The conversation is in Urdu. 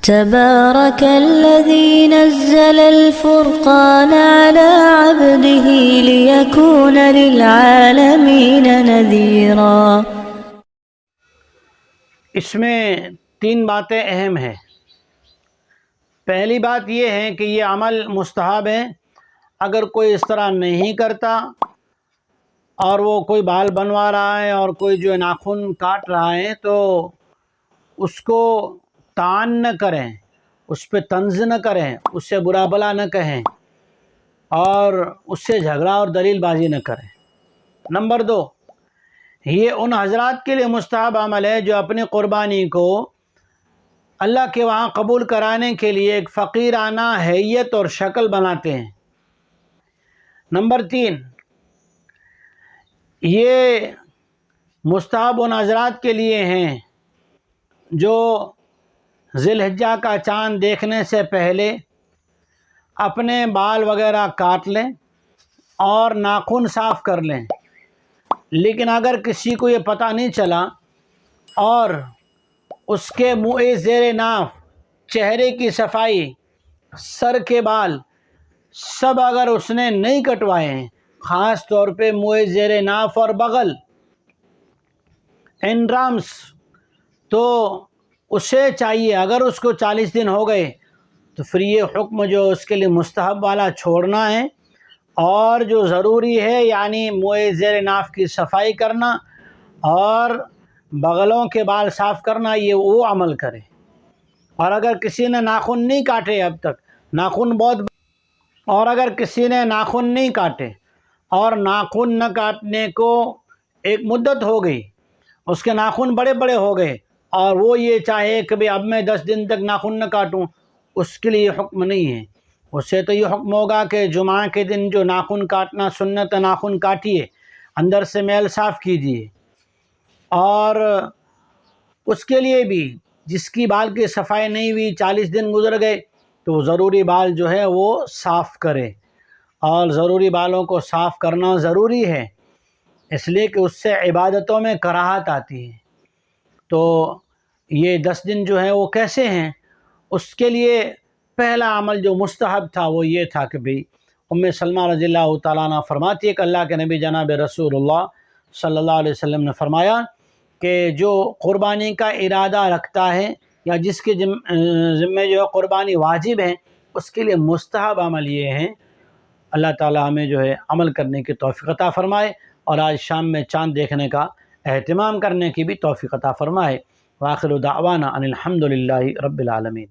تبارك الذي نزل الفرقان على عبده ليكون للعالمين نذيرا۔ اس میں 3 باتیں اہم ہیں۔ پہلی بات یہ ہے کہ یہ عمل مستحب ہے۔ اگر کوئی اس طرح نہیں کرتا اور وہ کوئی بال بنوا رہا ہے اور کوئی جو ناخن کاٹ رہا ہے تو اس کو طعن نہ کریں، اس پہ طنز نہ کریں، اس سے برا بلا نہ کہیں اور اس سے جھگڑا اور دلیل بازی نہ کریں۔ نمبر 2، یہ ان حضرات کے لیے مستحب عمل ہے جو اپنی قربانی کو اللہ کے وہاں قبول کرانے کے لیے ایک فقیرانہ حیت اور شکل بناتے ہیں۔ نمبر 3، یہ مستحب ان حضرات کے لیے ہیں جو ذی الحجہ کا چاند دیکھنے سے پہلے اپنے بال وغیرہ کاٹ لیں اور ناخن صاف کر لیں۔ لیکن اگر کسی کو یہ پتہ نہیں چلا اور اس کے منہ زیر ناف، چہرے کی صفائی، سر کے بال سب اگر اس نے نہیں کٹوائے ہیں، خاص طور پہ منہ زیر ناف اور بغل انڈرامس، تو اسے چاہیے اگر اس کو 40 دن ہو گئے تو پھر یہ حکم جو اس کے لیے مستحب والا چھوڑنا ہے، اور جو ضروری ہے یعنی منہ زیر ناف کی صفائی کرنا اور بغلوں کے بال صاف کرنا، یہ وہ عمل کرے۔ اور اگر کسی نے ناخن نہیں کاٹے اب تک، اگر کسی نے ناخن نہیں کاٹے اور ناخن نہ کاٹنے کو ایک مدت ہو گئی، اس کے ناخن بڑے بڑے ہو گئے اور وہ یہ چاہے کہ اب میں 10 دن تک ناخن نہ کاٹوں، اس کے لیے یہ حکم نہیں ہے۔ اس سے تو یہ حکم ہوگا کہ جمعہ کے دن جو ناخن کاٹنا سنت، ناخن کاٹیے، اندر سے میل صاف کیجیے، اور اس کے لیے بھی جس کی بال کی صفائی نہیں ہوئی، 40 دن گزر گئے، تو ضروری بال جو ہے وہ صاف کرے۔ اور ضروری بالوں کو صاف کرنا ضروری ہے، اس لیے کہ اس سے عبادتوں میں کراہت آتی ہے۔ تو یہ 10 دن جو ہے وہ کیسے ہیں؟ اس کے لیے پہلا عمل جو مستحب تھا وہ یہ تھا کہ ام سلمہ رضی اللہ تعالیٰ عنہ فرماتی ہے کہ اللہ کے نبی جناب رسول اللہ صلی اللہ علیہ وسلم نے فرمایا کہ جو قربانی کا ارادہ رکھتا ہے یا جس کے ذمہ جو ہے قربانی واجب ہے، اس کے لیے مستحب عمل یہ ہیں۔ اللہ تعالیٰ ہمیں جو ہے عمل کرنے کی توفیق عطا فرمائے اور آج شام میں چاند دیکھنے کا اہتمام کرنے کی بھی توفیق عطا فرمائے۔ وآخر دعوانا ان الحمد للہ رب العالمین۔